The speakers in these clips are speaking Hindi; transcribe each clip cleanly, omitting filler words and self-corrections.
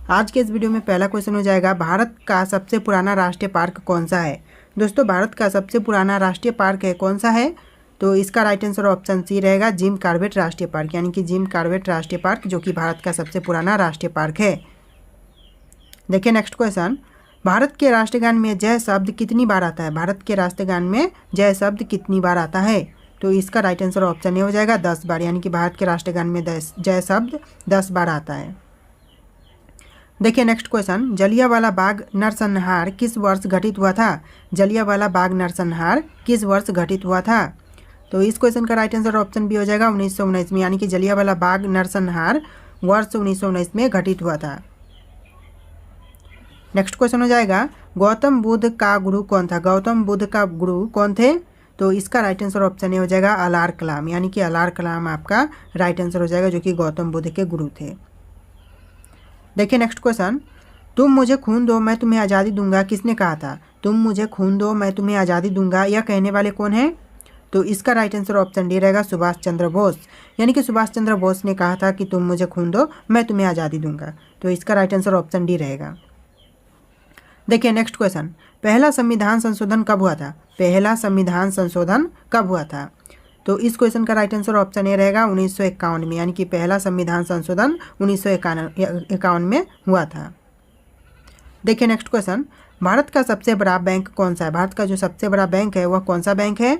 आज के इस वीडियो में पहला क्वेश्चन हो जाएगा, भारत का सबसे पुराना राष्ट्रीय पार्क कौन सा है। दोस्तों, भारत का सबसे पुराना राष्ट्रीय पार्क है कौन सा है, तो इसका राइट आंसर ऑप्शन सी रहेगा, जिम कॉर्बेट राष्ट्रीय पार्क, यानी कि जिम कॉर्बेट राष्ट्रीय पार्क जो कि भारत का सबसे पुराना राष्ट्रीय पार्क है। देखिए नेक्स्ट क्वेश्चन, भारत के राष्ट्रगान में जय शब्द कितनी बार आता है। भारत के राष्ट्रगान में जय शब्द कितनी बार आता है, तो इसका राइट आंसर ऑप्शन ए हो जाएगा 10 बार, यानी कि भारत के राष्ट्रगान में जय शब्द 10 बार आता है। देखिए नेक्स्ट क्वेश्चन, जलियांवाला बाग नरसंहार किस वर्ष घटित हुआ था। जलियांवाला बाग नरसंहार किस वर्ष घटित हुआ था, तो इस क्वेश्चन का राइट आंसर ऑप्शन बी हो जाएगा 1919 में, यानी कि जलियांवाला बाग नरसंहार वर्ष 1919 में घटित हुआ था। नेक्स्ट क्वेश्चन हो जाएगा, गौतम बुद्ध का गुरु कौन था। गौतम बुद्ध का गुरु कौन थे, तो इसका राइट आंसर ऑप्शन ए हो जाएगा अलार कलाम, यानी कि अलार कलाम आपका राइट आंसर हो जाएगा, जो कि गौतम बुद्ध के गुरु थे। देखिए नेक्स्ट क्वेश्चन, तुम मुझे खून दो मैं तुम्हें आज़ादी दूंगा किसने कहा था। तुम मुझे खून दो मैं तुम्हें आज़ादी दूंगा, यह कहने वाले कौन है, तो इसका राइट आंसर ऑप्शन डी रहेगा सुभाष चंद्र बोस, यानी कि सुभाष चंद्र बोस ने कहा था कि तुम मुझे खून दो मैं तुम्हें आज़ादी दूंगा, तो इसका राइट आंसर ऑप्शन डी रहेगा। देखिए नेक्स्ट क्वेश्चन, पहला संविधान संशोधन कब हुआ था। पहला संविधान संशोधन कब हुआ था, तो इस क्वेश्चन का राइट आंसर ऑप्शन ए रहेगा 1951 में, यानी कि पहला संविधान संशोधन 1951 में हुआ था। देखिए नेक्स्ट क्वेश्चन, भारत का सबसे बड़ा बैंक कौन सा है। भारत का जो सबसे बड़ा बैंक है वह कौन सा बैंक है,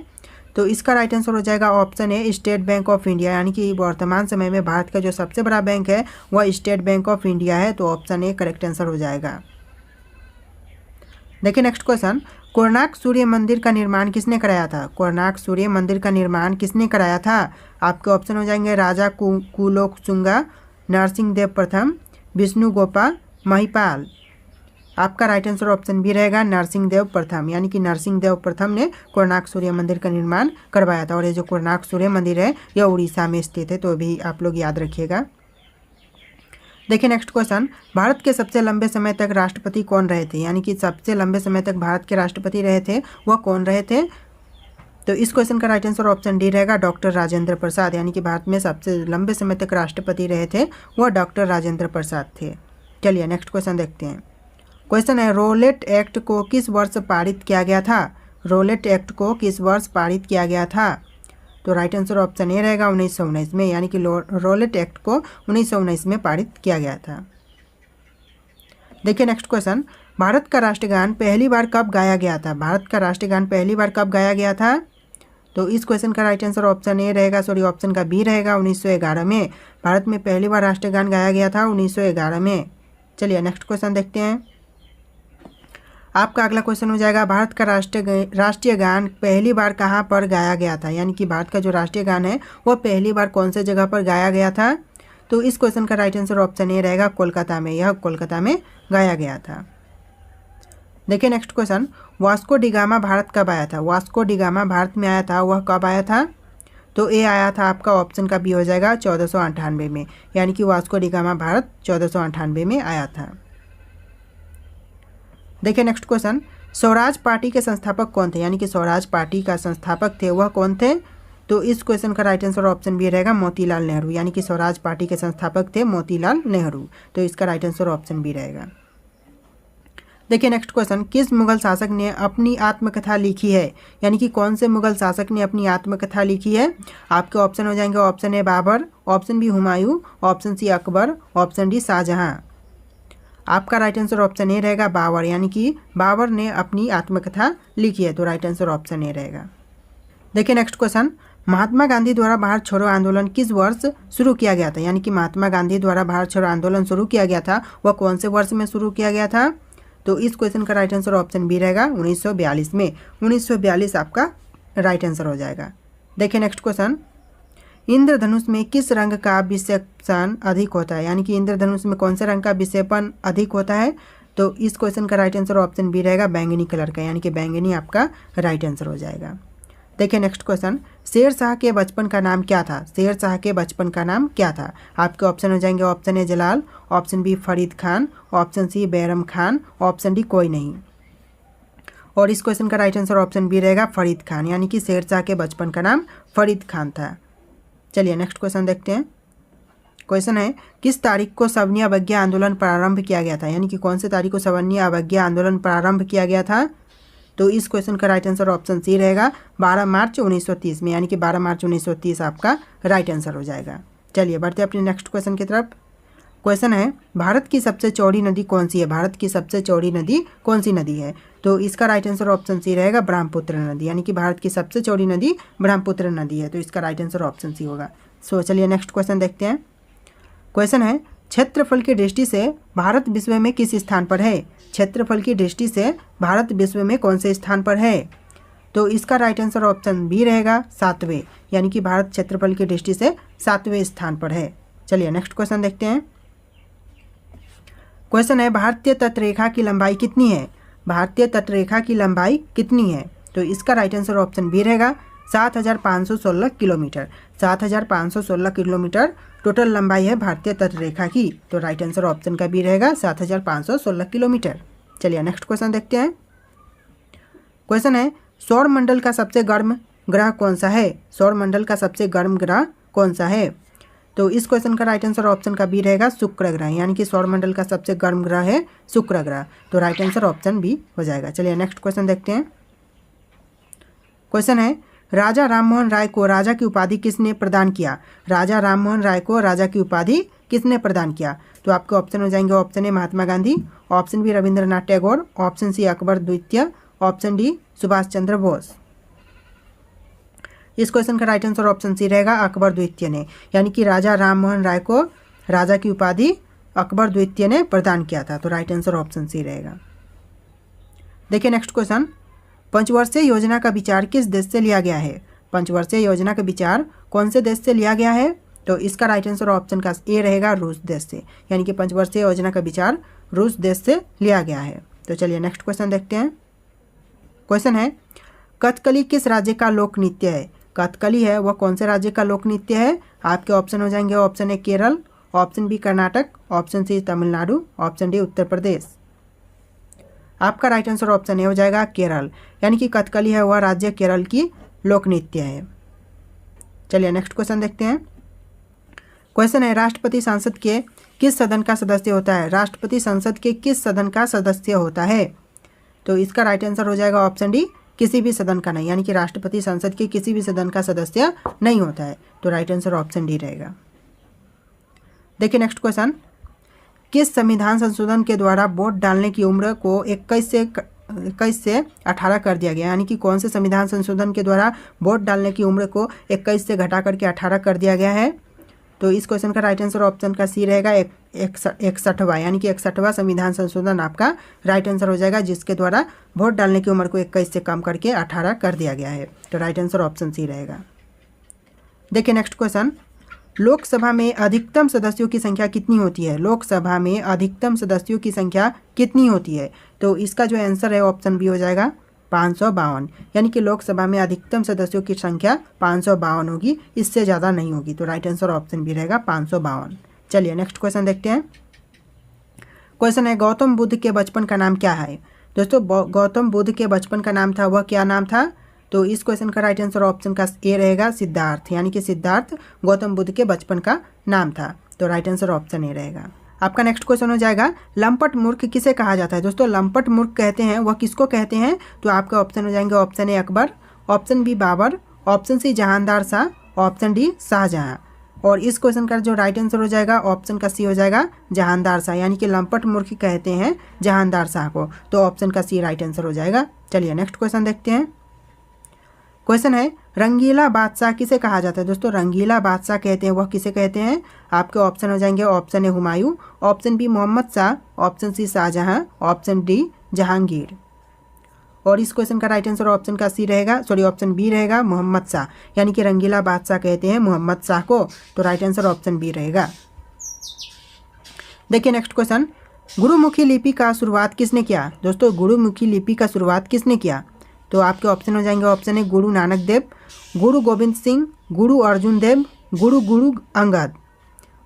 तो इसका राइट आंसर हो जाएगा option A state bank of India, यानी कि वर्तमान समय में भारत का जो सबसे बड़ा बैंक है वह स्टेट बैंक ऑफ इंडिया है, तो ऑप्शन ए करेक्ट आंसर हो जाएगा। देखिए नेक्स्ट क्वेश्चन, कोणार्क सूर्य मंदिर का निर्माण किसने कराया था। कोणार्क सूर्य मंदिर का निर्माण किसने कराया था, आपके ऑप्शन हो जाएंगे राजा कुलोत्तुंगा, नरसिंहदेव प्रथम, विष्णुगोपा, महिपाल। आपका राइट आंसर ऑप्शन भी रहेगा नरसिंहदेव प्रथम, यानी कि नरसिंहदेव प्रथम ने कोणार्क सूर्य मंदिर का निर्माण करवाया था। और ये जो कोणार्क सूर्य मंदिर है यह उड़ीसा में स्थित है, तो भी आप लोग याद रखिएगा। देखिए नेक्स्ट क्वेश्चन, भारत के सबसे लंबे समय तक राष्ट्रपति कौन रहे थे, यानी कि सबसे लंबे समय तक भारत के राष्ट्रपति रहे थे वह कौन रहे थे, तो इस क्वेश्चन का राइट आंसर ऑप्शन डी रहेगा डॉक्टर राजेंद्र प्रसाद, यानी कि भारत में सबसे लंबे समय तक राष्ट्रपति रहे थे वह डॉक्टर राजेंद्र प्रसाद थे। चलिए नेक्स्ट क्वेश्चन देखते हैं। क्वेश्चन है, रोलेट एक्ट को किस वर्ष पारित किया गया था। रोलेट एक्ट को किस वर्ष पारित किया गया था, तो राइट आंसर ऑप्शन ए रहेगा 1919 में, यानी कि रोलेट एक्ट को 1919 में पारित किया गया था। देखिए नेक्स्ट क्वेश्चन, भारत का राष्ट्रगान पहली बार कब गाया गया था। भारत का राष्ट्रगान पहली बार कब गाया गया था, तो इस क्वेश्चन का राइट आंसर ऑप्शन ए रहेगा, ऑप्शन का बी रहेगा 1911 में। भारत में पहली बार राष्ट्रगान गाया गया था 1911 में। चलिए नेक्स्ट क्वेश्चन देखते हैं। आपका अगला क्वेश्चन हो जाएगा, भारत का राष्ट्रीय गान पहली बार कहाँ पर गाया गया था, यानी कि भारत का जो राष्ट्रीय गान है वह पहली बार कौन से जगह पर गाया गया था, तो इस क्वेश्चन का राइट आंसर ऑप्शन ए रहेगा कोलकाता में, यह कोलकाता में गाया गया था। देखिए next question, Vasco D gamma Bharat कब आया था। वास्को डी गामा भारत में आया था वह कब आया था, तो ए आया था आपका ऑप्शन का बी हो जाएगा 1498 में, यानी कि वास्को डी गामा भारत 1498 में आया था। देखिए नेक्स्ट क्वेश्चन, स्वराज पार्टी के संस्थापक कौन थे, यानी कि स्वराज पार्टी का संस्थापक थे वह कौन थे, तो इस क्वेश्चन का राइट आंसर ऑप्शन भी रहेगा मोतीलाल नेहरू, यानी कि स्वराज पार्टी के संस्थापक थे मोतीलाल नेहरू, तो इसका राइट आंसर ऑप्शन भी रहेगा। देखिए नेक्स्ट क्वेश्चन, किस मुगल शासक ने अपनी आत्मकथा लिखी है, यानी कि कौन से मुगल शासक ने अपनी आत्मकथा लिखी है। आपके ऑप्शन हो जाएंगे option A Babar, option B Humayun, option C Akbar, option D Shahjahan. आपका राइट आंसर ऑप्शन ए रहेगा बाबर, यानी कि बाबर ने अपनी आत्मकथा लिखी है, तो राइट आंसर ऑप्शन ए रहेगा। देखिए नेक्स्ट क्वेश्चन, महात्मा गांधी द्वारा भारत छोड़ो आंदोलन किस वर्ष शुरू किया गया था, यानी कि महात्मा गांधी द्वारा भारत छोड़ो आंदोलन शुरू किया गया था वह कौन से वर्ष में शुरू किया गया था, तो इस क्वेश्चन का राइट आंसर ऑप्शन बी रहेगा 1942 में, 1942 आपका राइट आंसर हो जाएगा। देखिए नेक्स्ट क्वेश्चन, इंद्रधनुष में किस रंग का विक्षेपण अधिक होता है, यानी कि इंद्रधनुष में कौन से रंग का विक्षेपण अधिक होता है, तो इस क्वेश्चन का राइट आंसर ऑप्शन बी रहेगा बैंगनी कलर का, यानी कि बैंगनी आपका राइट आंसर हो जाएगा। देखिए नेक्स्ट क्वेश्चन, शेर शाह के बचपन का नाम क्या था। शेर शाह के बचपन का नाम क्या था, आपके ऑप्शन हो जाएंगे option A Jalal, option B Farid Khan, option C Bairam Khan, option D कोई नहीं। और इस क्वेश्चन का राइट आंसर ऑप्शन बी रहेगा फरीद खान, यानी कि शेर शाह के बचपन का नाम फरीद खान था। चलिए नेक्स्ट क्वेश्चन देखते हैं। क्वेश्चन है किस तारीख को सवर्णीय अवज्ञा आंदोलन प्रारंभ किया गया था, यानी कि कौन से तारीख को सवर्णीय अवज्ञा आंदोलन प्रारंभ किया गया था। तो इस क्वेश्चन का राइट आंसर ऑप्शन सी रहेगा 12 मार्च 1930 में, यानी कि 12 मार्च 1930 आपका राइट आंसर हो जाएगा। चलिए बढ़ते अपने नेक्स्ट क्वेश्चन की तरफ। क्वेश्चन है भारत की सबसे चौड़ी नदी कौन सी है, भारत की सबसे चौड़ी नदी कौन सी नदी है। तो इसका राइट आंसर ऑप्शन सी रहेगा ब्रह्मपुत्र नदी, यानी कि भारत की सबसे चौड़ी नदी ब्रह्मपुत्र नदी है। तो इसका राइट आंसर ऑप्शन सी होगा। सो चलिए नेक्स्ट क्वेश्चन देखते हैं। क्वेश्चन है क्षेत्रफल की दृष्टि से भारत विश्व में किस स्थान पर है, क्षेत्रफल की दृष्टि से भारत विश्व में कौन से स्थान पर है। तो इसका राइट आंसर ऑप्शन बी रहेगा 7वें, यानी कि भारत क्षेत्रफल की दृष्टि से 7वें स्थान पर है। चलिए नेक्स्ट क्वेश्चन देखते हैं। क्वेश्चन है भारतीय तटरेखा की लंबाई कितनी है, भारतीय तटरेखा की लंबाई कितनी है। तो इसका राइट आंसर ऑप्शन बी रहेगा 7516 किलोमीटर, 7516 किलोमीटर टोटल लंबाई है भारतीय तटरेखा की। तो राइट आंसर ऑप्शन का बी रहेगा 7516 किलोमीटर। चलिए नेक्स्ट क्वेश्चन देखते हैं। क्वेश्चन है सौर मंडल का सबसे गर्म ग्रह कौन सा है, सौर मंडल का सबसे गर्म ग्रह कौन सा है। तो इस क्वेश्चन का राइट आंसर ऑप्शन का बी रहेगा शुक्र ग्रह, यानी कि सौर मंडल का सबसे गर्म ग्रह है शुक्र ग्रह। तो राइट आंसर ऑप्शन बी हो जाएगा। चलिए नेक्स्ट क्वेश्चन देखते हैं। क्वेश्चन है राजा राममोहन राय को राजा की उपाधि किसने प्रदान किया, राजा राममोहन राय को राजा की उपाधि किसने प्रदान किया। तो आपके ऑप्शन हो जाएंगे option A Mahatma Gandhi, option B Rabindranath Tagore, option C Akbar द्वितीय, ऑप्शन डी सुभाष चंद्र बोस। इस क्वेश्चन का राइट आंसर ऑप्शन सी रहेगा अकबर द्वितीय ने, यानी कि राजा राममोहन राय को राजा की उपाधि अकबर द्वितीय ने प्रदान किया था। तो राइट आंसर ऑप्शन सी रहेगा। देखिए नेक्स्ट क्वेश्चन, पंचवर्षीय योजना का विचार किस देश से लिया गया है, पंचवर्षीय योजना का विचार कौन से देश से लिया गया है। तो इसका राइट आंसर ऑप्शन का ए रहेगा रूस देश से, यानी कि पंचवर्षीय योजना का विचार रूस देश से लिया गया है। तो चलिए नेक्स्ट क्वेश्चन देखते हैं। क्वेश्चन है कथकली किस राज्य का लोक नृत्य है, कथकली है वह कौन से राज्य का लोक नृत्य है। आपके ऑप्शन हो जाएंगे option A Kerala, option B Karnataka, option C Tamil Nadu, option D Uttar Pradesh. आपका राइट आंसर ऑप्शन ए हो जाएगा केरल, यानी कि कथकली है वह राज्य केरल की लोक नृत्य है। चलिए नेक्स्ट क्वेश्चन देखते हैं। क्वेश्चन है राष्ट्रपति संसद के किस सदन का सदस्य होता है, राष्ट्रपति संसद के किस सदन का सदस्य होता है। तो इसका राइट आंसर हो जाएगा ऑप्शन डी किसी भी सदन का नहीं, यानी कि राष्ट्रपति संसद के किसी भी सदन का सदस्य नहीं होता है। तो राइट आंसर ऑप्शन डी रहेगा। देखिए नेक्स्ट क्वेश्चन, किस संविधान संशोधन के द्वारा वोट डालने की उम्र को 21 से 18 कर दिया गया, यानी कि कौन से संविधान संशोधन के द्वारा वोट डालने की उम्र को 21 से घटा करके 18 कर दिया गया है। तो इस क्वेश्चन का राइट आंसर ऑप्शन का सी रहेगा 61वां, यानी कि 61वां संविधान संशोधन आपका राइट आंसर हो जाएगा, जिसके द्वारा वोट डालने की उम्र को 21 से कम करके 18 कर दिया गया है। तो राइट आंसर ऑप्शन सी रहेगा। देखिए नेक्स्ट क्वेश्चन, लोकसभा में अधिकतम सदस्यों की संख्या कितनी होती है, लोकसभा में अधिकतम सदस्यों की संख्या कितनी होती है। तो इसका जो आंसर है ऑप्शन बी हो जाएगा 552, यानी कि लोकसभा में अधिकतम सदस्यों की संख्या 552 होगी, इससे ज़्यादा नहीं होगी। तो राइट आंसर ऑप्शन बी रहेगा 552। चलिए नेक्स्ट क्वेश्चन देखते हैं। क्वेश्चन है गौतम बुद्ध के बचपन का नाम क्या है। दोस्तों गौतम बुद्ध के बचपन का नाम था वह क्या नाम था। तो इस क्वेश्चन का राइट आंसर ऑप्शन का ए रहेगा सिद्धार्थ, यानी कि सिद्धार्थ गौतम बुद्ध के बचपन का नाम था। तो राइट आंसर ऑप्शन ए रहेगा। आपका नेक्स्ट क्वेश्चन हो जाएगा लंपट मूर्ख किसे कहा जाता है। दोस्तों लंपट मूर्ख कहते हैं वह किसको कहते हैं। तो आपके ऑप्शन हो जाएंगे option A Akbar, option B Babar, option C Jahandar Shah, option D Shahjahan. और इस क्वेश्चन का जो राइट आंसर हो जाएगा ऑप्शन का सी हो जाएगा जहांदार शाह, यानी कि लंपट मूर्ख कहते हैं जहांदार शाह को। तो ऑप्शन का सी राइट आंसर हो जाएगा। चलिए नेक्स्ट क्वेश्चन देखते हैं। क्वेश्चन है रंगीला बादशाह किसे कहा जाता है। दोस्तों रंगीला बादशाह कहते हैं वह किसे कहते हैं। आपके ऑप्शन हो जाएंगे option A Humayun, option B Mohammad Shah, option C Shahjahan, option D Jahangir. और इस क्वेश्चन का राइट आंसर ऑप्शन का सी रहेगा, ऑप्शन बी रहेगा मोहम्मद शाह, यानी कि रंगीला बादशाह कहते हैं मोहम्मद शाह को। तो राइट आंसर ऑप्शन बी रहेगा। देखिए नेक्स्ट क्वेश्चन, गुरुमुखी लिपि का शुरुआत किसने किया। दोस्तों गुरुमुखी लिपि का शुरुआत किसने किया। तो आपके ऑप्शन हो जाएंगे ऑप्शन ए गुरु नानक देव, गुरु गोविंद सिंह, गुरु अर्जुन देव, गुरु अंगद।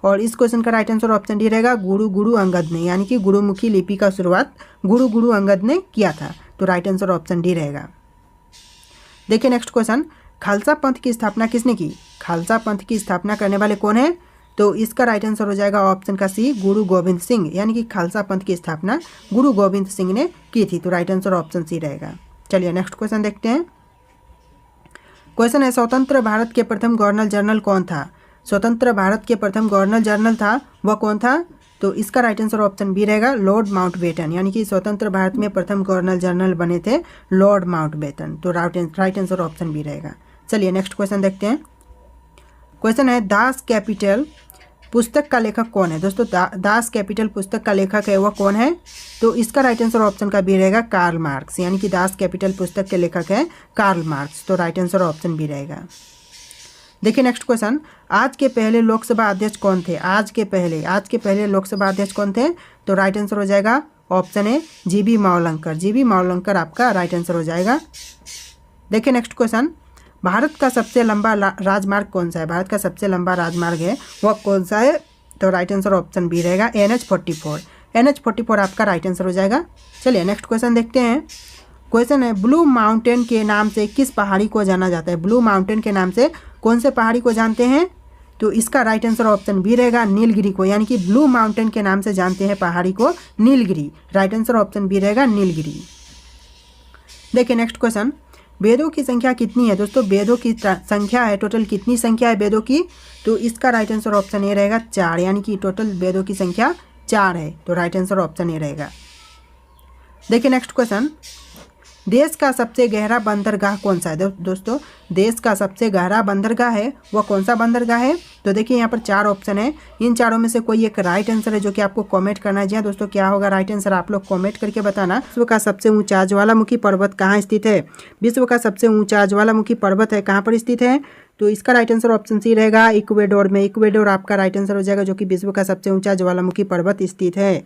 और इस क्वेश्चन का राइट आंसर ऑप्शन डी रहेगा गुरु अंगद ने, यानी कि गुरुमुखी लिपि का शुरुआत गुरु अंगद ने किया था। तो राइट आंसर ऑप्शन डी रहेगा। देखिए नेक्स्ट क्वेश्चन, खालसा पंथ की स्थापना किसने की। खालसा पंथ की स्थापना करने वाले कौन है। तो इसका राइट आंसर हो जाएगा ऑप्शन का सी, गुरु गोविंद सिंह, यानी कि खालसा पंथ की स्थापना गुरु गोविंद सिंह ने की थी। तो राइट आंसर ऑप्शन सी रहेगा। चलिए नेक्स्ट क्वेश्चन देखते हैं। क्वेश्चन है, स्वतंत्र भारत के प्रथम गवर्नर जनरल कौन था? स्वतंत्र भारत के प्रथम गवर्नर जनरल था, वह कौन था? तो इसका राइट आंसर ऑप्शन बी रहेगा, लॉर्ड माउंटबेटन, यानी कि स्वतंत्र भारत में प्रथम गवर्नर जनरल बने थे लॉर्ड माउंटबेटन। तो राइट आंसर ऑप्शन बी रहेगा। चलिए नेक्स्ट क्वेश्चन देखते हैं। क्वेश्चन है, दास कैपिटल पुस्तक का लेखक कौन है? दोस्तों दास कैपिटल पुस्तक का लेखक है वह कौन है? तो इसका राइट आंसर ऑप्शन का बी रहेगा, कार्ल मार्क्स, यानी कि दास कैपिटल पुस्तक के लेखक है कार्ल मार्क्स। तो राइट आंसर ऑप्शन बी रहेगा। देखिए नेक्स्ट क्वेश्चन, आज के पहले लोकसभा अध्यक्ष कौन थे? आज के पहले लोकसभा अध्यक्ष कौन थे? तो राइट आंसर हो जाएगा option A, GB Mavalankar. GB Mavalankar आपका राइट आंसर हो जाएगा। देखिए नेक्स्ट क्वेश्चन, भारत का सबसे लंबा राजमार्ग कौन सा है? भारत का सबसे लंबा राजमार्ग है वह कौन सा है? तो राइट आंसर ऑप्शन बी रहेगा, NH44। NH44 आपका राइट आंसर हो जाएगा। चलिए नेक्स्ट क्वेश्चन देखते हैं। क्वेश्चन है, ब्लू माउंटेन के नाम से किस पहाड़ी को जाना जाता है? ब्लू माउंटेन के नाम से कौन से पहाड़ी को जानते हैं? तो इसका राइट आंसर ऑप्शन बी रहेगा, नीलगिरी को, यानी कि ब्लू माउंटेन के नाम से जानते हैं पहाड़ी को Nilgiri. Right answer option B रहेगा, नीलगिरी। देखिए नेक्स्ट क्वेश्चन, वेदों की संख्या कितनी है? दोस्तों वेदों की संख्या है, टोटल कितनी संख्या है वेदों की? तो इसका राइट आंसर ऑप्शन ए रहेगा, 4, यानी कि टोटल वेदों की संख्या 4 है। तो राइट आंसर ऑप्शन ए रहेगा। देखिए नेक्स्ट क्वेश्चन, देश का सबसे गहरा बंदरगाह कौन सा है? दोस्तों देश का सबसे गहरा बंदरगाह है वह कौन सा बंदरगाह है? तो देखिए यहाँ पर 4 ऑप्शन है, इन चारों में से कोई एक राइट आंसर है जो कि आपको कमेंट करना है। जी हाँ दोस्तों, क्या होगा राइट आंसर आप लोग कमेंट करके बताना। विश्व का सबसे ऊंचा ज्वालामुखी पर्वत कहाँ स्थित है? विश्व का सबसे ऊंचा ज्वालामुखी पर्वत है कहाँ पर स्थित है? तो इसका राइट आंसर ऑप्शन सी रहेगा, इक्वेडोर में। इक्वेडोर आपका राइट आंसर हो जाएगा, जो कि विश्व का सबसे ऊंचा ज्वालामुखी पर्वत स्थित है।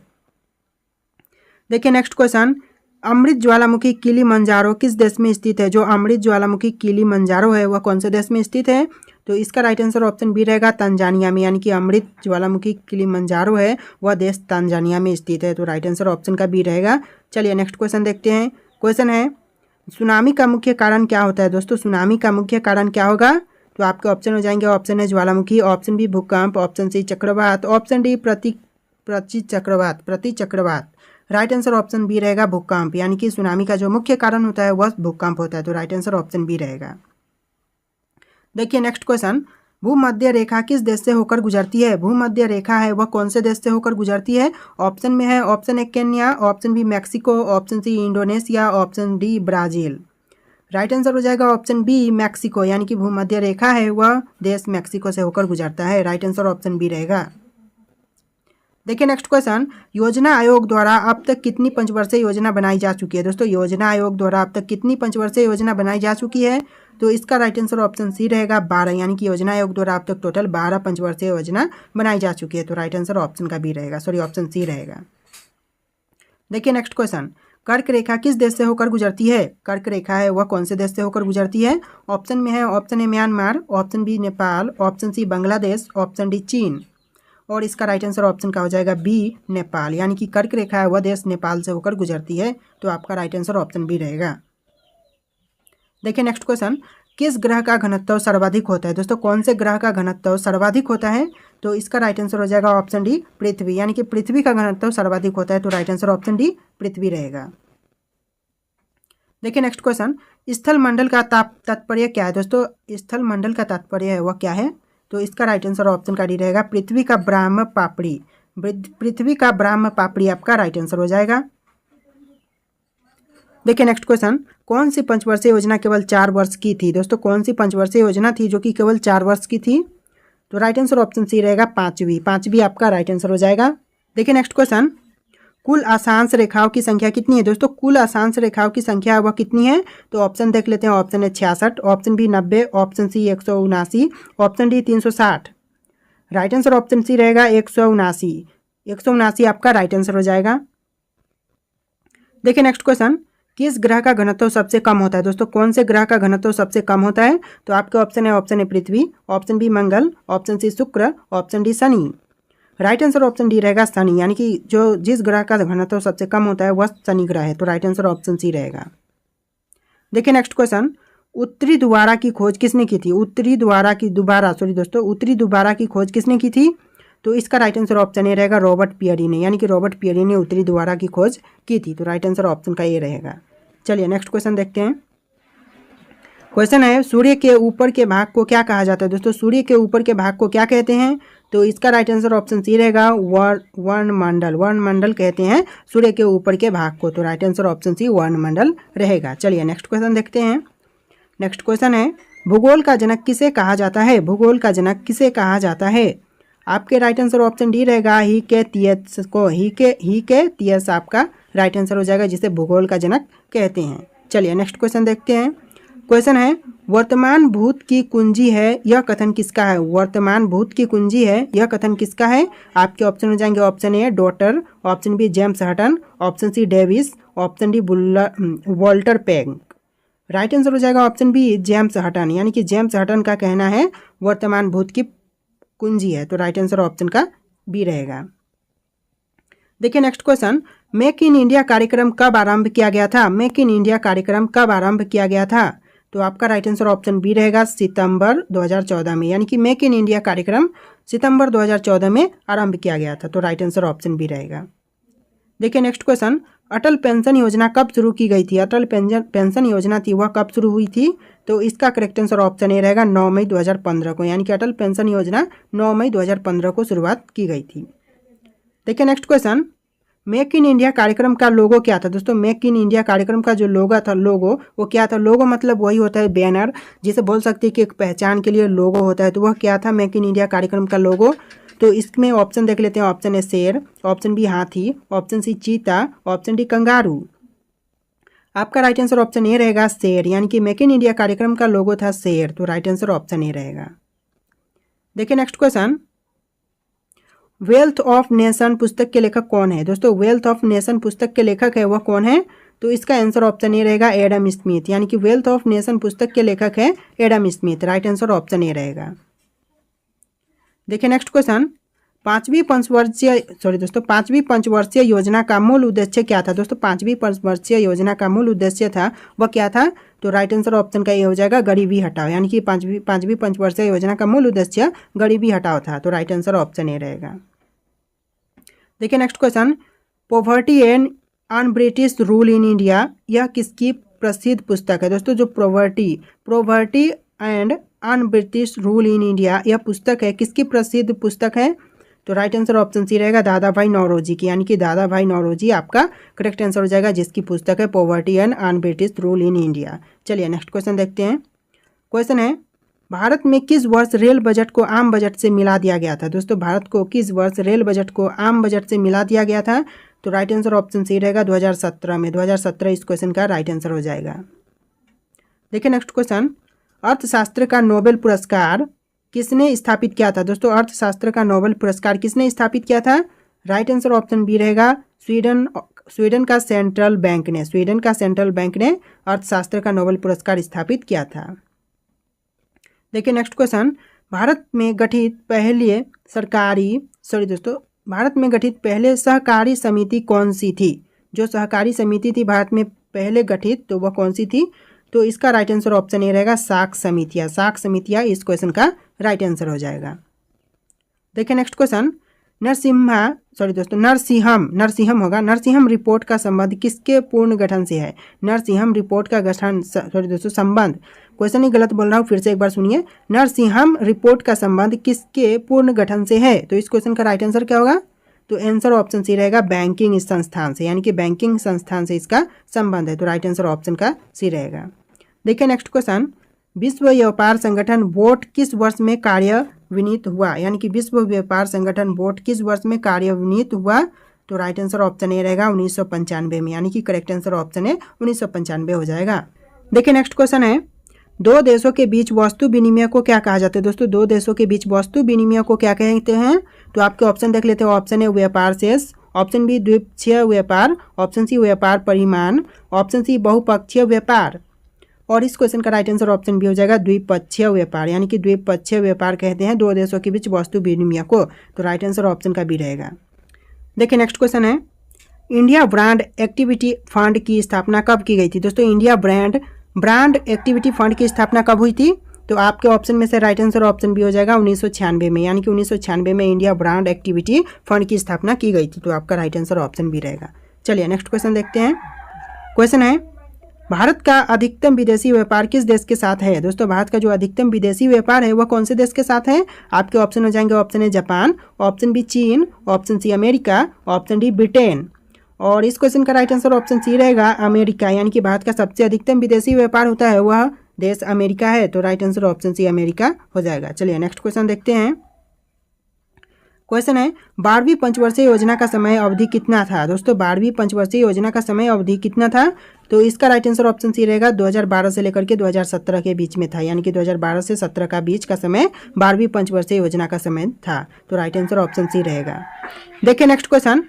देखिए नेक्स्ट क्वेश्चन, अमृत ज्वालामुखी किलिमंजारो किस देश में स्थित है? जो अमृत ज्वालामुखी किलिमंजारो है वह कौन से देश में स्थित है? तो इसका राइट आंसर ऑप्शन बी रहेगा, तंजानिया में, यानी कि अमृत ज्वालामुखी किलिमंजारो है वह देश तंजानिया में स्थित है। तो राइट आंसर ऑप्शन का बी रहेगा। चलिए नेक्स्ट क्वेश्चन देखते हैं। क्वेश्चन है, सुनामी का मुख्य कारण क्या होता है? दोस्तों सुनामी का मुख्य कारण क्या होगा? तो आपके ऑप्शन हो जाएंगे, ऑप्शन है ज्वालामुखी, ऑप्शन बी भूकंप, ऑप्शन सी चक्रवात, ऑप्शन डी प्रति चक्रवात। राइट आंसर ऑप्शन बी रहेगा, भूकंप, यानी कि सुनामी का जो मुख्य कारण होता है वह भूकंप होता है। तो राइट आंसर ऑप्शन बी रहेगा। देखिए नेक्स्ट क्वेश्चन, भूमध्य रेखा किस देश से होकर गुजरती है? भूमध्य रेखा है वह कौन से देश से होकर गुजरती है? ऑप्शन में है, option A Kenya, option B Mexico, option C Indonesia, option D Brazil. Right answer हो जाएगा ऑप्शन बी, मैक्सिको, यानी कि भूमध्य रेखा है वह देश मैक्सिको से होकर गुजरता है। राइट आंसर ऑप्शन बी रहेगा। देखिए नेक्स्ट क्वेश्चन, योजना आयोग द्वारा अब तक कितनी पंचवर्षीय योजना बनाई जा चुकी है? दोस्तों योजना आयोग द्वारा अब तक कितनी पंचवर्षीय योजना बनाई जा चुकी है? तो इसका राइट आंसर ऑप्शन सी रहेगा, 12, यानी कि योजना आयोग द्वारा अब तक टोटल 12 पंचवर्षीय योजना बनाई जा चुकी है। तो राइट आंसर ऑप्शन का बी रहेगा, ऑप्शन सी रहेगा। देखिए नेक्स्ट क्वेश्चन, कर्क रेखा किस देश से होकर गुजरती है? कर्क रेखा है वह कौन से देश से होकर गुजरती है? ऑप्शन में है, option A Myanmar, option B Nepal, option C Bangladesh, option D चीन। और इसका राइट आंसर ऑप्शन का हो जाएगा बी, नेपाल, यानी कि कर्क रेखा है वह देश नेपाल से होकर गुजरती है। तो आपका राइट आंसर ऑप्शन बी रहेगा। देखिए नेक्स्ट क्वेश्चन, किस ग्रह का घनत्व सर्वाधिक होता है? दोस्तों कौन से ग्रह का घनत्व सर्वाधिक होता है? तो इसका राइट आंसर हो जाएगा ऑप्शन डी, पृथ्वी, यानी कि पृथ्वी का घनत्व सर्वाधिक होता है। तो राइट आंसर ऑप्शन डी, पृथ्वी रहेगा। देखिए नेक्स्ट क्वेश्चन, स्थल मंडल का तात्पर्य क्या है? दोस्तों स्थल मंडल का तात्पर्य है वह क्या है? तो इसका राइट आंसर ऑप्शन का डी रहेगा, पृथ्वी का ब्रह्म पापड़ी। पृथ्वी का ब्रह्म पापड़ी आपका राइट आंसर हो जाएगा। देखिए नेक्स्ट क्वेश्चन, कौन सी पंचवर्षीय योजना केवल 4 वर्ष की थी? दोस्तों कौन सी पंचवर्षीय योजना थी जो कि केवल 4 वर्ष की थी? तो राइट आंसर ऑप्शन सी रहेगा, पांचवी आपका राइट आंसर हो जाएगा। देखिए नेक्स्ट क्वेश्चन, कुल अक्षांश रेखाओं की संख्या कितनी है? दोस्तों कुल अक्षांश रेखाओं की संख्या वह कितनी है? तो ऑप्शन देख लेते हैं, ऑप्शन है 66, option B 90, option C 179, option D 360। Right answer option C रहेगा 179 आपका राइट आंसर हो जाएगा। देखिए नेक्स्ट क्वेश्चन, किस ग्रह का घनत्व सबसे कम होता है? दोस्तों कौन से ग्रह का घनत्व सबसे कम होता है? तो आपके ऑप्शन है पृथ्वी, ऑप्शन बी मंगल, ऑप्शन सी शुक्र, option D Shani. Right answer option D रहेगा, शनि, यानी कि जिस ग्रह का घनत्व सबसे कम होता है वह शनि ग्रह है। तो राइट आंसर ऑप्शन सी रहेगा। देखिए नेक्स्ट क्वेश्चन, उत्तरी दोबारा की खोज किसने की थी? उत्तरी दोबारा की खोज किसने की थी? तो इसका राइट आंसर ऑप्शन ए रहेगा रॉबर्ट पियरी ने, यानी कि रॉबर्ट पियरी ने उत्तरी दोबारा की खोज की थी। तो राइट आंसर ऑप्शन का ए रहेगा। चलिए नेक्स्ट क्वेश्चन देखते हैं। क्वेश्चन है सूर्य के ऊपर के भाग को क्या कहा जाता है? दोस्तों सूर्य के ऊपर के भाग को क्या कहते हैं? तो इसका राइट आंसर ऑप्शन सी रहेगा वर्णमंडल। वर्णमंडल कहते हैं सूर्य के ऊपर के भाग को। तो राइट आंसर ऑप्शन सी वर्णमंडल रहेगा। चलिए नेक्स्ट क्वेश्चन देखते हैं। नेक्स्ट क्वेश्चन है भूगोल का जनक किसे कहा जाता है? भूगोल का जनक किसे कहा जाता है? आपके राइट आंसर ऑप्शन डी रहेगा ही के तियस आपका राइट आंसर हो जाएगा, जिसे भूगोल का जनक कहते हैं। चलिए नेक्स्ट क्वेश्चन देखते हैं। क्वेश्चन है वर्तमान भूत की कुंजी है, यह कथन किसका है? वर्तमान भूत की कुंजी है, यह कथन किसका है? आपके ऑप्शन हो जाएंगे ऑप्शन ए डॉटर, option B James Hutton, option C Davis, option D Walter Penck. Right answer हो जाएगा ऑप्शन बी जेम्स हटन, यानी कि जेम्स हटन का कहना है वर्तमान भूत की कुंजी है। तो राइट आंसर ऑप्शन का बी रहेगा। देखिए next question, make in India कार्यक्रम कब आरंभ किया गया था? मेक इन इंडिया कार्यक्रम कब आरंभ किया गया था? तो आपका राइट आंसर ऑप्शन बी रहेगा सितंबर 2014 में, यानी कि मेक इन इंडिया कार्यक्रम सितंबर 2014 में आरंभ किया गया था। तो राइट आंसर ऑप्शन बी रहेगा। देखिए नेक्स्ट क्वेश्चन, अटल पेंशन योजना कब शुरू की गई थी? अटल पेंशन योजना थी वह कब शुरू हुई थी? तो इसका करेक्ट आंसर ऑप्शन ए रहेगा 9 मई 2015 को, यानी कि अटल पेंशन योजना 9 मई 2015 को शुरुआत की गई थी। देखिए next question, make in India कार्यक्रम का लोगो क्या था? दोस्तों मेक इन इंडिया कार्यक्रम का जो लोगो था, लोगो वो क्या था? लोगो मतलब वही होता है बैनर, जिसे बोल सकते हैं कि एक पहचान के लिए लोगो होता है। तो वह क्या था मेक इन इंडिया कार्यक्रम का लोगो? तो इसमें ऑप्शन देख लेते हैं। ऑप्शन ए शेर, ऑप्शन बी हाथी, ऑप्शन सी चीता, ऑप्शन डी कंगारू। आपका राइट आंसर ऑप्शन ए रहेगा शेर, यानी कि मेक इन इंडिया कार्यक्रम का लोगो था शेर। तो राइट आंसर ऑप्शन ए रहेगा। देखिए next question, wealth of nation पुस्तक के लेखक कौन है? दोस्तों वेल्थ ऑफ नेशन पुस्तक के लेखक है वह कौन है? तो इसका आंसर ऑप्शन ए रहेगा एडम स्मिथ, यानी कि वेल्थ ऑफ नेशन पुस्तक के लेखक है Adam Smith. Right answer option A रहेगा। देखिए नेक्स्ट क्वेश्चन, पांचवी पंचवर्षीय योजना का मूल उद्देश्य क्या था? दोस्तों पांचवी पंचवर्षीय योजना का मूल उद्देश्य था वह क्या था? तो राइट आंसर ऑप्शन का ये हो जाएगा गरीबी हटाओ, यानी कि पांचवी पंचवर्षीय योजना का मूल उद्देश्य गरीबी हटाओ था। तो राइट आंसर ऑप्शन ए रहेगा। देखिए next question, poverty and un British rule in India, यह किसकी प्रसिद्ध पुस्तक है? दोस्तों जो poverty and un British rule in India यह पुस्तक है, किसकी प्रसिद्ध पुस्तक है? तो राइट आंसर ऑप्शन सी रहेगा दादा भाई नौरोजी की, यानी कि दादा भाई नौरोजी आपका करेक्ट आंसर हो जाएगा, जिसकी पुस्तक है poverty and un British rule in India. चलिए नेक्स्ट क्वेश्चन देखते हैं। क्वेश्चन है भारत में किस वर्ष रेल बजट को आम बजट से मिला दिया गया था? दोस्तों भारत को किस वर्ष रेल बजट को आम बजट से मिला दिया गया था? तो राइट आंसर ऑप्शन सी रहेगा 2017 में। 2017 इस क्वेश्चन का राइट आंसर हो जाएगा। देखिए नेक्स्ट क्वेश्चन, अर्थशास्त्र का नोबेल पुरस्कार किसने स्थापित किया था? दोस्तों अर्थशास्त्र का नोबेल पुरस्कार किसने स्थापित किया था? राइट आंसर ऑप्शन बी रहेगा स्वीडन का सेंट्रल बैंक ने। स्वीडन का सेंट्रल बैंक ने अर्थशास्त्र का नोबेल पुरस्कार स्थापित किया था। देखिए नेक्स्ट क्वेश्चन, भारत में गठित पहले सहकारी समिति कौन सी थी? जो सहकारी समिति थी भारत में पहले गठित, तो वह कौन सी थी? तो इसका राइट आंसर ऑप्शन ए रहेगा साख समितियाँ। साख समितियाँ इस क्वेश्चन का राइट आंसर हो जाएगा। देखिए नेक्स्ट क्वेश्चन, नरसिंहम होगा। नरसिंहम रिपोर्ट का संबंध किसके पूर्ण गठन से है? नरसिंहम रिपोर्ट का गठन संबंध, क्वेश्चन ही गलत बोल रहा हूँ, फिर से एक बार सुनिए। नरसिंहम रिपोर्ट का संबंध किसके पूर्ण गठन से है? तो इस क्वेश्चन का राइट आंसर क्या होगा? तो आंसर ऑप्शन सी रहेगा बैंकिंग संस्थान से, यानी कि बैंकिंग संस्थान से इसका संबंध है। तो राइट आंसर ऑप्शन का सी रहेगा। देखिए नेक्स्ट क्वेश्चन, विश्व व्यापार संगठन वोट किस वर्ष में कार्यान्वित हुआ? यानी कि विश्व व्यापार संगठन वोट किस वर्ष में कार्यान्वित हुआ? तो राइट आंसर ऑप्शन ए रहेगा 1995 में, यानी कि करेक्ट आंसर ऑप्शन है 1995 हो जाएगा। देखिए नेक्स्ट क्वेश्चन है, दो देशों के बीच वस्तु विनिमय को क्या कहा जाता है? दोस्तों दो देशों के बीच वस्तु विनिमय को क्या कहते हैं? तो आपके ऑप्शन देख लेते हैं। ऑप्शन ए व्यापार शेष, ऑप्शन बी द्विपक्षीय व्यापार, ऑप्शन सी व्यापार परिमाण, ऑप्शन सी बहुपक्षीय व्यापार। और इस क्वेश्चन का राइट आंसर ऑप्शन बी हो जाएगा द्विपक्षीय व्यापार, यानी कि द्विपक्षीय व्यापार कहते हैं दो देशों के बीच वस्तु विनिमय को। तो राइट आंसर ऑप्शन का बी रहेगा। देखिए नेक्स्ट क्वेश्चन है, इंडिया ब्रांड एक्टिविटी फंड की स्थापना कब की गई थी? दोस्तों India brand brand activity fund की स्थापना कब हुई थी? तो आपके ऑप्शन में से राइट आंसर ऑप्शन बी हो जाएगा 1996 में, यानी कि 1996 में इंडिया ब्रांड एक्टिविटी फंड की स्थापना की गई थी। तो आपका राइट आंसर ऑप्शन बी रहेगा। चलिए नेक्स्ट क्वेश्चन देखते हैं। क्वेश्चन है, भारत का अधिकतम विदेशी व्यापार किस देश के साथ है? दोस्तों भारत का जो अधिकतम विदेशी व्यापार है वह कौन से देश के साथ है? आपके ऑप्शन हो जाएंगे, option A Japan, option B चीन, option C America, option D Britain. और इस क्वेश्चन का राइट आंसर ऑप्शन सी रहेगा अमेरिका, यानी कि भारत का सबसे अधिकतम विदेशी व्यापार होता है वह देश अमेरिका है। तो right answer option C America हो जाएगा। चलिए नेक्स्ट क्वेश्चन देखते हैं। क्वेश्चन है, 12वीं पंचवर्षीय योजना का समय अवधि कितना था? दोस्तों 12वीं पंचवर्षीय योजना का समय अवधि कितना था? तो इसका राइट आंसर ऑप्शन सी रहेगा 2012 से लेकर के 2017 के बीच में था, यानी कि 2012 से 17 का बीच का समय 12वीं पंचवर्षीय योजना का समय था। तो राइट आंसर ऑप्शन सी रहेगा। देखिए नेक्स्ट क्वेश्चन,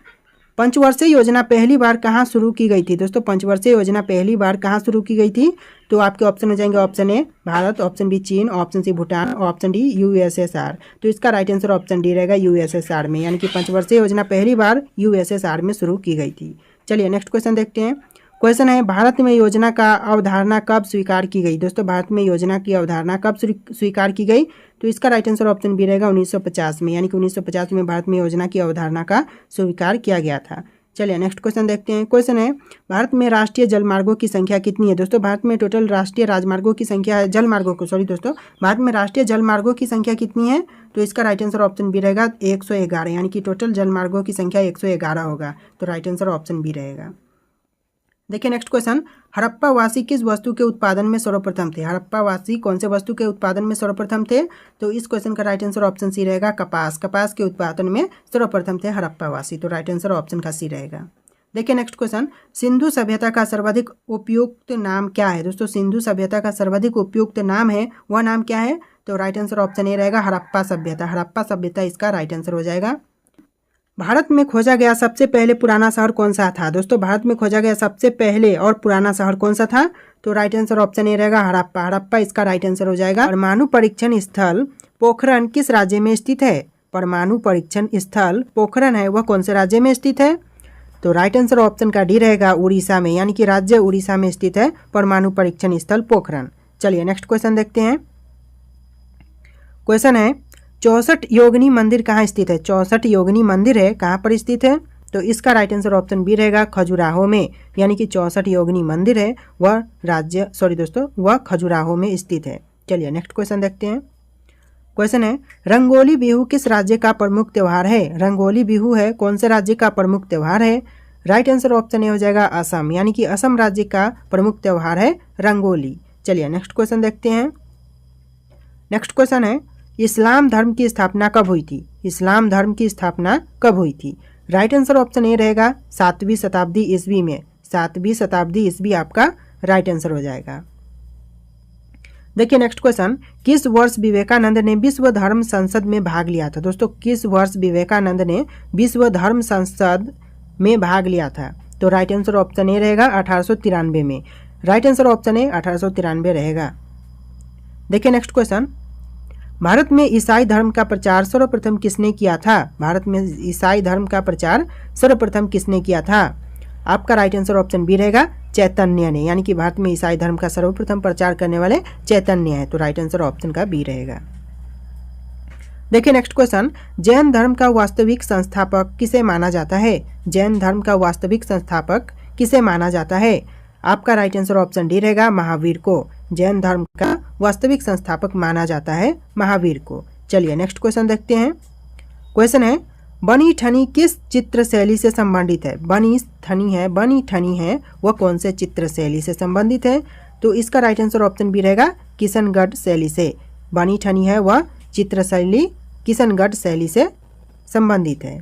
पंचवर्षीय योजना पहली बार कहाँ शुरू की गई थी? दोस्तों पंचवर्षीय योजना पहली बार कहाँ शुरू की गई थी? तो आपके ऑप्शन हो जाएंगे, option A Bharat, option B चीन, option C Bhutan, option D USSR. तो इसका राइट आंसर ऑप्शन डी रहेगा यूएसएसआर में, यानी कि पंचवर्षीय योजना पहली बार यूएसएसआर में शुरू की गई थी। चलिए नेक्स्ट क्वेश्चन देखते हैं। क्वेश्चन है, भारत में योजना का अवधारणा कब स्वीकार की गई? दोस्तों भारत में योजना की अवधारणा कब स्वीकार की गई? तो इसका राइट आंसर ऑप्शन बी रहेगा 1950 में, यानी कि 1950 में भारत में योजना की अवधारणा का स्वीकार किया गया था। चलिए नेक्स्ट क्वेश्चन देखते हैं। क्वेश्चन है, भारत में राष्ट्रीय जलमार्गों की संख्या कितनी है? दोस्तों भारत में टोटल राष्ट्रीय राजमार्गों की संख्या दोस्तों भारत में राष्ट्रीय जलमार्गों की संख्या कितनी है? तो इसका राइट आंसर ऑप्शन बी रहेगा 111, यानी कि टोटल जलमार्गों की संख्या 111 होगा। तो राइट आंसर ऑप्शन बी रहेगा। देखिए नेक्स्ट क्वेश्चन, हड़प्पा वासी किस वस्तु के उत्पादन में सर्वप्रथम थे? हड़प्पा वासी कौन से वस्तु के उत्पादन में सर्वप्रथम थे? तो इस क्वेश्चन का राइट आंसर ऑप्शन सी रहेगा कपास। कपास के उत्पादन में सर्वप्रथम थे हड़प्पा वासी। तो राइट आंसर ऑप्शन का सी रहेगा। देखिए नेक्स्ट क्वेश्चन, सिंधु सभ्यता का सर्वाधिक उपयुक्त नाम क्या है? दोस्तों सिंधु सभ्यता का सर्वाधिक उपयुक्त नाम है, वह नाम क्या है? तो राइट आंसर ऑप्शन ए रहेगा हड़प्पा सभ्यता। हड़प्पा सभ्यता इसका राइट आंसर हो जाएगा। भारत में खोजा गया सबसे पहले पुराना शहर कौन सा था? दोस्तों भारत में खोजा गया सबसे पहले और पुराना शहर कौन सा था? तो राइट आंसर ऑप्शन ए रहेगा हड़प्पा। हड़प्पा इसका राइट आंसर हो जाएगा। परमाणु परीक्षण स्थल पोखरण किस राज्य में स्थित है? परमाणु परीक्षण स्थल पोखरण है वह कौन से राज्य में स्थित है? तो राइट आंसर ऑप्शन का डी रहेगा उड़ीसा में, यानी कि राज्य उड़ीसा में स्थित है परमाणु परीक्षण स्थल पोखरण। चलिए नेक्स्ट क्वेश्चन देखते हैं। क्वेश्चन है, 64 योगिनी मंदिर कहाँ स्थित है? 64 योगिनी मंदिर है कहाँ पर स्थित है? तो इसका राइट आंसर ऑप्शन बी रहेगा खजुराहो में, यानी कि 64 योगिनी मंदिर है वह वह खजुराहो में स्थित है। चलिए नेक्स्ट क्वेश्चन देखते हैं। क्वेश्चन है, रंगोली बिहू किस राज्य का प्रमुख त्यौहार है? रंगोली बिहू है कौन से राज्य का प्रमुख त्यौहार है? राइट आंसर ऑप्शन ए हो जाएगा असम, यानी कि असम राज्य का प्रमुख त्यौहार है रंगोली। चलिए नेक्स्ट क्वेश्चन देखते हैं। नेक्स्ट क्वेश्चन है, इस्लाम धर्म की स्थापना कब हुई थी? इस्लाम धर्म की स्थापना कब हुई थी? राइट आंसर ऑप्शन ए रहेगा 7वीं शताब्दी ईस्वी में। 7वीं शताब्दी ईस्वी आपका राइट आंसर हो जाएगा। देखिए नेक्स्ट क्वेश्चन, किस वर्ष विवेकानंद ने विश्व धर्म संसद में भाग लिया था? दोस्तों किस वर्ष विवेकानंद ने विश्व धर्म संसद में भाग लिया था? तो राइट आंसर ऑप्शन ए रहेगा 1893 में। राइट आंसर ऑप्शन ए 1893 रहेगा। देखिए नेक्स्ट क्वेश्चन, भारत में ईसाई धर्म का प्रचार सर्वप्रथम किसने किया था? भारत में ईसाई धर्म का प्रचार सर्वप्रथम किसने किया था? आपका राइट आंसर ऑप्शन बी रहेगा चैतन्य ने, यानी कि भारत में ईसाई धर्म का सर्वप्रथम प्रचार करने वाले चैतन्य है। तो राइट आंसर ऑप्शन का बी रहेगा। देखिए नेक्स्ट क्वेश्चन, जैन धर्म का वास्तविक संस्थापक किसे माना जाता है? जैन धर्म का वास्तविक संस्थापक किसे माना जाता है? आपका राइट आंसर ऑप्शन डी रहेगा महावीर को। जैन धर्म का वास्तविक संस्थापक माना जाता है महावीर को। चलिए नेक्स्ट क्वेश्चन देखते हैं। क्वेश्चन है, बनी ठनी किस चित्र शैली से संबंधित है? बनी ठनी है वह कौन से चित्र शैली से संबंधित है? तो इसका राइट आंसर ऑप्शन बी रहेगा किशनगढ़ शैली से। बनी ठनी है वह चित्र शैली किशनगढ़ शैली से संबंधित है।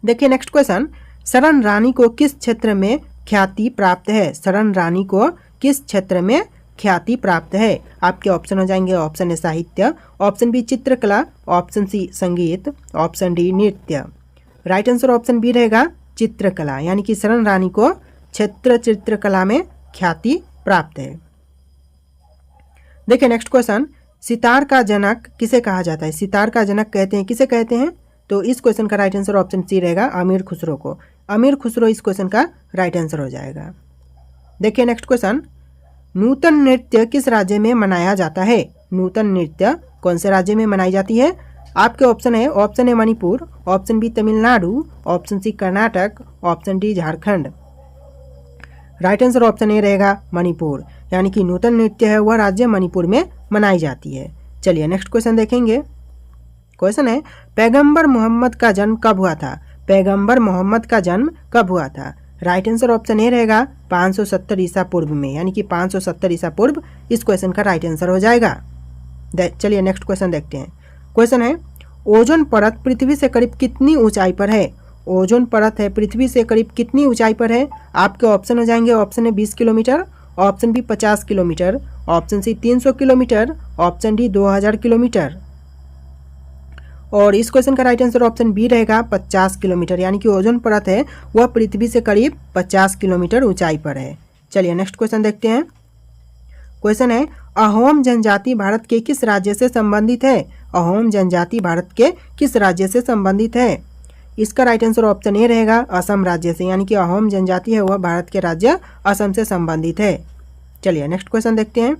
देखिए नेक्स्ट क्वेश्चन, शरण रानी को किस क्षेत्र में ख्याति प्राप्त है? शरण रानी को किस क्षेत्र में ख्याति प्राप्त है? आपके ऑप्शन हो जाएंगे, ऑप्शन ए साहित्य, ऑप्शन बी चित्रकला, ऑप्शन सी संगीत, ऑप्शन डी नृत्य। राइट आंसर ऑप्शन बी रहेगा चित्रकला, यानी कि शरण रानी को चित्रकला में ख्याति प्राप्त है। देखिए नेक्स्ट क्वेश्चन, सितार का जनक किसे कहा जाता है? सितार का जनक कहते हैं किसे कहते हैं? तो इस क्वेश्चन का राइट आंसर ऑप्शन सी रहेगा अमीर खुसरो को। अमीर खुसरो इस क्वेश्चन का राइट आंसर हो जाएगा। देखिए नेक्स्ट क्वेश्चन, नूतन नृत्य किस राज्य में मनाया जाता है? नूतन नृत्य कौन से राज्य में मनाई जाती है? आपके ऑप्शन है, option A Manipur, option B Tamil Nadu, option C Karnataka, option D Jharkhand. Right answer option A रहेगा मणिपुर, यानी कि नूतन नृत्य है वह राज्य मणिपुर में मनाई जाती है। चलिए नेक्स्ट क्वेश्चन देखेंगे। क्वेश्चन है, पैगंबर मोहम्मद का जन्म कब हुआ था? पैगंबर मोहम्मद का जन्म कब हुआ था? राइट आंसर ऑप्शन ए रहेगा 570 ईसा पूर्व में, यानी कि 570 ईसा पूर्व इस क्वेश्चन का राइट आंसर हो जाएगा। चलिए नेक्स्ट क्वेश्चन देखते हैं। क्वेश्चन है, ओजोन परत पृथ्वी से करीब कितनी ऊंचाई पर है? ओजोन परत है पृथ्वी से करीब कितनी ऊंचाई पर है? आपके ऑप्शन हो जाएंगे, option A 20 kilometre, option B 50 kilometre, option C 300 kilometre, option D 2000 kilometre. और इस क्वेश्चन का राइट आंसर ऑप्शन बी रहेगा 50 किलोमीटर, यानी कि ओजोन परत है वह पृथ्वी से करीब 50 किलोमीटर ऊंचाई पर है। चलिए नेक्स्ट क्वेश्चन देखते हैं। क्वेश्चन है, अहोम जनजाति भारत के किस राज्य से संबंधित है? अहोम जनजाति भारत के किस राज्य से संबंधित है? इसका राइट आंसर ऑप्शन ए रहेगा असम राज्य से, यानी कि अहोम जनजाति है वह भारत के राज्य असम से संबंधित है। चलिए नेक्स्ट क्वेश्चन देखते हैं।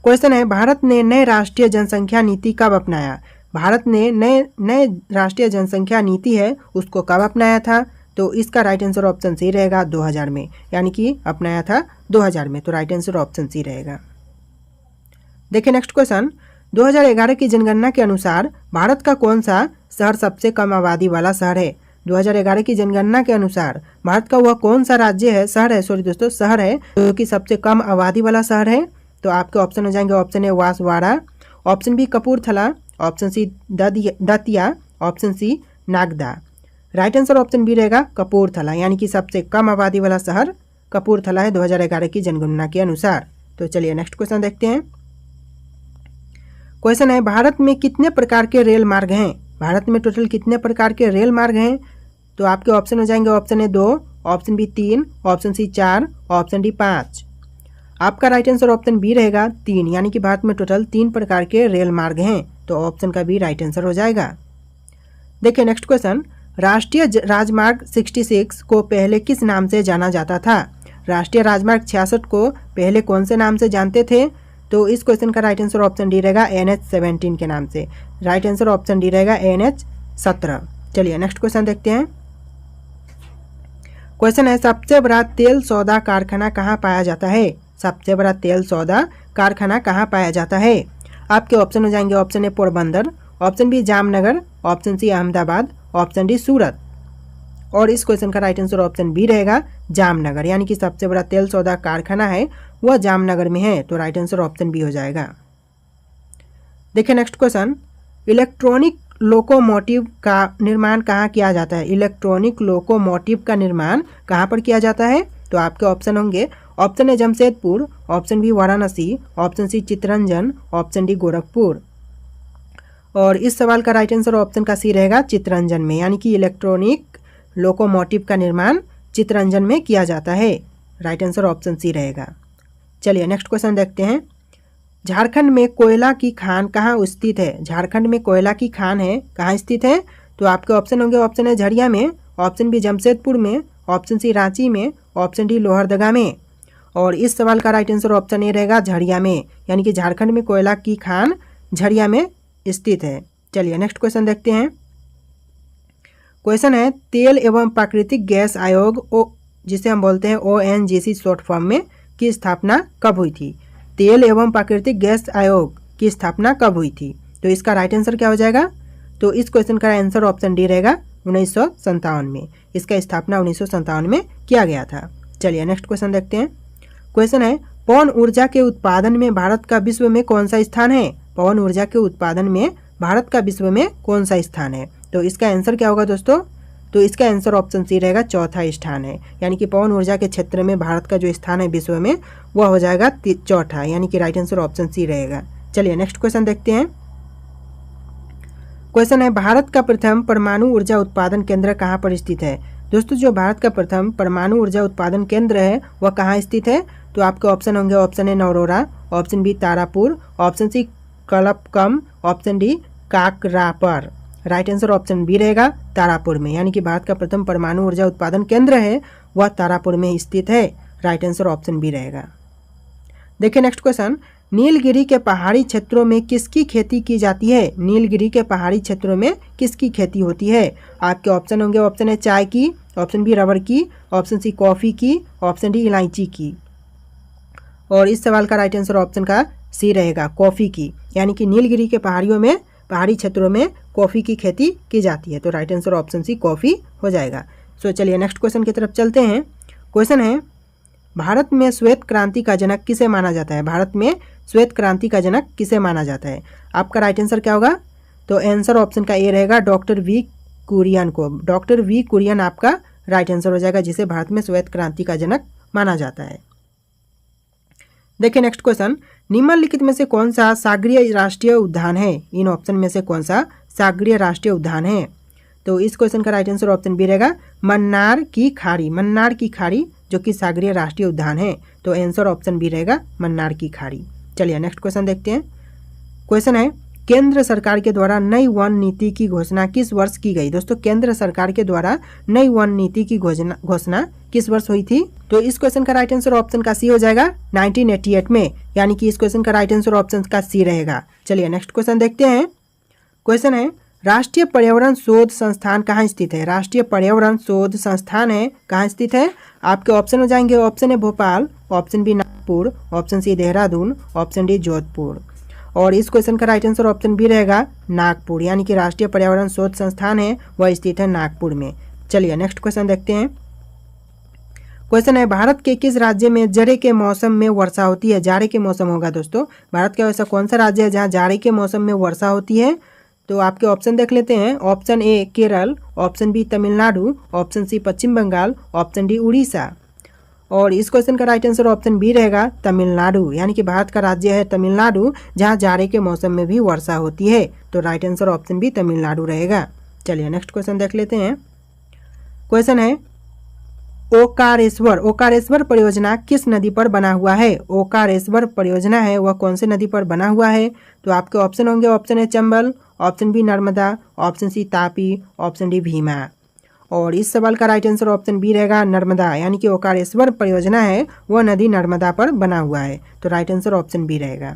क्वेश्चन है, भारत ने नए राष्ट्रीय जनसंख्या नीति कब अपनाया? भारत ने नए राष्ट्रीय जनसंख्या नीति है उसको कब अपनाया था? तो इसका राइट आंसर ऑप्शन सी रहेगा 2000 में, यानी कि अपनाया था 2000 में, तो राइट आंसर ऑप्शन सी रहेगा। देखिए नेक्स्ट क्वेश्चन, 2011 की जनगणना के अनुसार भारत का कौन सा शहर सबसे कम आबादी वाला शहर है? 2011 की जनगणना के अनुसार भारत का वह कौन सा राज्य है, शहर है, सॉरी दोस्तों, शहर है जो कि सबसे कम आबादी वाला शहर है? तो आपके ऑप्शन हो जाएंगे, option A Vaswada, option B Kapurthala, option C Datia, option C Nagda. Right answer option B रहेगा कपूरथला, यानी कि सबसे कम आबादी वाला शहर कपूरथला है 2011 की जनगणना के अनुसार। तो चलिए नेक्स्ट क्वेश्चन देखते हैं। क्वेश्चन है, भारत में कितने प्रकार के रेल मार्ग हैं? भारत में टोटल कितने प्रकार के रेल मार्ग हैं? तो आपके ऑप्शन हो जाएंगे, option A 2, option B 3, option C 4, option D 5। आपका राइट आंसर ऑप्शन बी रहेगा 3, यानी कि भारत में टोटल 3 प्रकार के रेल मार्ग हैं, तो ऑप्शन का बी राइट आंसर हो जाएगा। देखिए नेक्स्ट क्वेश्चन, राष्ट्रीय राजमार्ग 66 को पहले किस नाम से जाना जाता था? राष्ट्रीय राजमार्ग 66 को पहले कौन से नाम से जानते थे? तो इस क्वेश्चन का राइट आंसर ऑप्शन डी रहेगा NH17 के नाम से। राइट आंसर ऑप्शन डी रहेगा NH17। चलिए नेक्स्ट क्वेश्चन देखते हैं। क्वेश्चन है, सबसे बड़ा तेल सौदा कारखाना कहाँ पाया जाता है? सबसे बड़ा तेल सौदा कारखाना कहाँ पाया जाता है? आपके ऑप्शन हो जाएंगे, option A Porbandar, option B Jamnagar, option C Ahmedabad, option D Surat. और इस क्वेश्चन का राइट आंसर ऑप्शन बी रहेगा जामनगर, यानी कि सबसे बड़ा तेल सौदा कारखाना है वह जामनगर में है, तो राइट आंसर ऑप्शन बी हो जाएगा। देखिए नेक्स्ट क्वेश्चन, इलेक्ट्रॉनिक लोकोमोटिव का निर्माण कहाँ किया जाता है? इलेक्ट्रॉनिक लोकोमोटिव का निर्माण कहाँ पर किया जाता है? तो आपके ऑप्शन होंगे, option A Jamshedpur, option B Varanasi, option C Chittaranjan, option D Gorakhpur. और इस सवाल का राइट आंसर ऑप्शन का सी रहेगा चित्तरंजन में, यानी कि इलेक्ट्रॉनिक लोकोमोटिव का निर्माण चित्तरंजन में किया जाता है। राइट आंसर ऑप्शन सी रहेगा। चलिए नेक्स्ट क्वेश्चन देखते हैं। झारखंड में कोयला की खान कहाँ स्थित है? झारखंड में कोयला की खान है कहाँ स्थित है? तो आपके ऑप्शन होंगे, ऑप्शन ए झरिया में, ऑप्शन बी जमशेदपुर में, ऑप्शन सी रांची में, ऑप्शन डी लोहरदगा में। और इस सवाल का राइट आंसर ऑप्शन ए रहेगा झरिया में, यानी कि झारखंड में कोयला की खान झरिया में स्थित है। चलिए नेक्स्ट क्वेश्चन देखते हैं। क्वेश्चन है, तेल एवं प्राकृतिक गैस आयोग जिसे हम बोलते हैं ONGC शॉर्ट फॉर्म में की स्थापना कब हुई थी? तेल एवं प्राकृतिक गैस आयोग की स्थापना कब हुई थी? तो इसका राइट आंसर क्या हो जाएगा? तो इस क्वेश्चन का आंसर ऑप्शन डी रहेगा 1957 में। इसका स्थापना 1957 में किया गया था। चलिए नेक्स्ट क्वेश्चन देखते हैं। क्वेश्चन है, पवन ऊर्जा के उत्पादन में भारत का विश्व में कौन सा स्थान है? पवन ऊर्जा के उत्पादन में भारत का विश्व में कौन सा स्थान है? तो इसका आंसर क्या होगा दोस्तों? तो इसका आंसर ऑप्शन सी रहेगा चौथा स्थान है, यानी कि पवन ऊर्जा के क्षेत्र में भारत का जो स्थान है विश्व में वह हो जाएगा चौथा, यानी कि राइट आंसर ऑप्शन सी रहेगा। चलिए नेक्स्ट क्वेश्चन देखते हैं। क्वेश्चन है, भारत का प्रथम परमाणु ऊर्जा उत्पादन केंद्र कहाँ पर स्थित है? दोस्तों, जो भारत का प्रथम परमाणु ऊर्जा उत्पादन केंद्र है वह कहाँ स्थित है? तो आपके ऑप्शन होंगे, option A Narora, option B Tarapur, option C Kalpakkam, option D Kakrapar. Right answer option B रहेगा तारापुर में, यानी कि भारत का प्रथम परमाणु ऊर्जा उत्पादन केंद्र है वह तारापुर में स्थित है। राइट आंसर ऑप्शन बी रहेगा। देखिए नेक्स्ट क्वेश्चन, नीलगिरी के पहाड़ी क्षेत्रों में किसकी खेती की जाती है? नीलगिरी के पहाड़ी क्षेत्रों में किसकी खेती होती है? आपके ऑप्शन होंगे, ऑप्शन है चाय की, ऑप्शन बी रबर की, ऑप्शन सी कॉफ़ी की, ऑप्शन डी इलायची की। और इस सवाल का राइट आंसर ऑप्शन का सी रहेगा, कॉफ़ी की। यानी कि नीलगिरी के पहाड़ी क्षेत्रों में कॉफ़ी की खेती की जाती है। तो right answer option C coffee हो जाएगा। सो चलिए नेक्स्ट क्वेश्चन की तरफ चलते हैं। क्वेश्चन है, भारत में श्वेत क्रांति का जनक किसे माना जाता है? भारत में श्वेत क्रांति का जनक किसे माना जाता है? आपका राइट आंसर क्या होगा? तो आंसर ऑप्शन का ए रहेगा, डॉक्टर वी कुरियन को। डॉक्टर वी कुरियन आपका राइट आंसर हो जाएगा, जिसे भारत में श्वेत क्रांति का जनक माना जाता है। देखिए नेक्स्ट क्वेश्चन, निम्नलिखित में से कौन सा सागरीय राष्ट्रीय उद्यान है? इन ऑप्शन में से कौन सा सागरीय राष्ट्रीय उद्यान है? तो इस क्वेश्चन का राइट आंसर ऑप्शन बी रहेगा, मन्नार की खाड़ी। मन्नार की खाड़ी जो कि सागरीय राष्ट्रीय उद्यान है। तो आंसर ऑप्शन बी रहेगा, मन्नार की खाड़ी। चलिए नेक्स्ट क्वेश्चन देखते हैं। क्वेश्चन है, केंद्र सरकार के द्वारा नई वन नीति की घोषणा किस वर्ष की गई? दोस्तों, केंद्र सरकार के द्वारा नई वन नीति की घोषणा किस वर्ष हुई थी? तो इस क्वेश्चन का राइट आंसर ऑप्शन का सी हो जाएगा, 1988 में। यानी कि इस क्वेश्चन का राइट आंसर ऑप्शन का सी रहेगा। चलिए नेक्स्ट क्वेश्चन देखते हैं। क्वेश्चन है, राष्ट्रीय पर्यावरण शोध संस्थान कहाँ स्थित है? राष्ट्रीय पर्यावरण शोध संस्थान है कहाँ स्थित है? आपके ऑप्शन हो जाएंगे, ऑप्शन है Bhopal, option B Nagpur, option C Dehradun, option D Jodhpur. और इस क्वेश्चन का राइट आंसर ऑप्शन बी रहेगा, नागपुर। यानी कि राष्ट्रीय पर्यावरण शोध संस्थान है वह स्थित है नागपुर में। चलिए नेक्स्ट क्वेश्चन देखते हैं। क्वेश्चन है, भारत के किस राज्य में जाड़े के मौसम में वर्षा होती है? जाड़े के मौसम होगा दोस्तों, भारत का ऐसा कौन सा राज्य है जहाँ जाड़े के मौसम में वर्षा होती है? तो आपके ऑप्शन देख लेते हैं। Option A Kerala, option B Tamil Nadu, option C Paschim Bangal, option D Orissa. और इस क्वेश्चन का राइट आंसर ऑप्शन बी रहेगा, तमिलनाडु। यानी कि भारत का राज्य है तमिलनाडु, जहां जाड़े के मौसम में भी वर्षा होती है। तो right answer option B Tamil Nadu रहेगा। चलिए नेक्स्ट क्वेश्चन देख लेते हैं। क्वेश्चन है, ओकारेश्वर परियोजना किस नदी पर बना हुआ है? ओकारेश्वर परियोजना है वह कौन से नदी पर बना हुआ है? तो आपके ऑप्शन होंगे, ऑप्शन है Chambal, option B Narmada, option C Tapi, option D Bhima. और इस सवाल का राइट आंसर ऑप्शन बी रहेगा, नर्मदा। यानी कि ओकारेश्वर परियोजना है वह नदी नर्मदा पर बना हुआ है। तो राइट आंसर ऑप्शन बी रहेगा।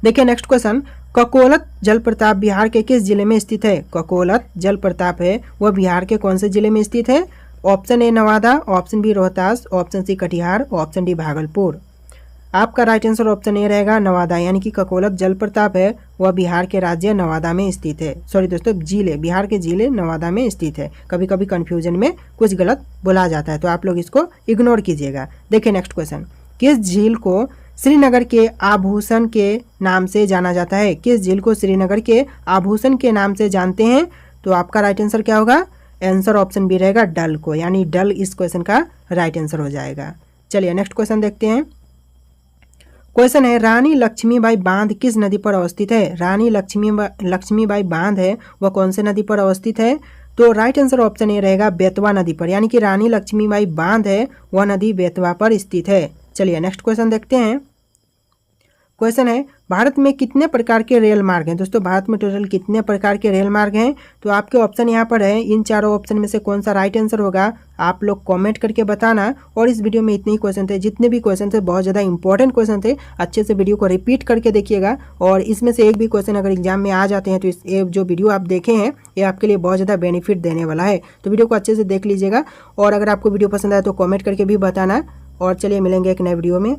देखिए नेक्स्ट क्वेश्चन, ककोलत जलप्रपात बिहार के किस जिले में स्थित है? ककोलत जलप्रपात है वह बिहार के कौन से जिले में स्थित है? Option A Nawada, option B Rohtas, option C Katihar, option D Bhagalpur. आपका राइट आंसर ऑप्शन ए रहेगा, नवादा। यानी कि ककोलत जलप्रपात है वह बिहार के राज्य नवादा में स्थित है। सॉरी दोस्तों, जिले, बिहार के जिले नवादा में स्थित है। कभी कभी कंफ्यूजन में कुछ गलत बोला जाता है, तो आप लोग इसको इग्नोर कीजिएगा। देखिए नेक्स्ट क्वेश्चन, किस झील को श्रीनगर के आभूषण के नाम से जाना जाता है? किस झील को श्रीनगर के आभूषण के नाम से जानते हैं? तो आपका राइट आंसर क्या होगा? आंसर ऑप्शन बी रहेगा, डल को। यानी डल इस क्वेश्चन का राइट आंसर हो जाएगा। चलिए नेक्स्ट क्वेश्चन देखते हैं। क्वेश्चन है, रानी लक्ष्मीबाई बांध किस नदी पर अवस्थित है? रानी लक्ष्मीबाई बांध है वह कौन से नदी पर अवस्थित है? तो राइट आंसर ऑप्शन ए रहेगा, बेतवा नदी पर। यानी कि रानी लक्ष्मीबाई बांध है वह नदी बेतवा पर स्थित है। चलिए नेक्स्ट क्वेश्चन देखते हैं। क्वेश्चन है, भारत में कितने प्रकार के रेल मार्ग हैं? दोस्तों, भारत में टोटल कितने प्रकार के रेल मार्ग हैं? तो आपके ऑप्शन यहाँ पर है। इन चारों ऑप्शन में से कौन सा राइट आंसर होगा आप लोग कमेंट करके बताना। और इस वीडियो में इतने ही क्वेश्चन थे, जितने भी क्वेश्चन थे बहुत ज़्यादा इंपॉर्टेंट क्वेश्चन थे। अच्छे से वीडियो को रिपीट करके देखिएगा, और इसमें से एक भी क्वेश्चन अगर एग्जाम में आ जाते हैं तो ये जो वीडियो आप देखे हैं ये आपके लिए बहुत ज़्यादा बेनिफिट देने वाला है। तो वीडियो को अच्छे से देख लीजिएगा, और अगर आपको वीडियो पसंद आए तो कॉमेंट करके भी बताना। और चलिए मिलेंगे एक नए वीडियो में।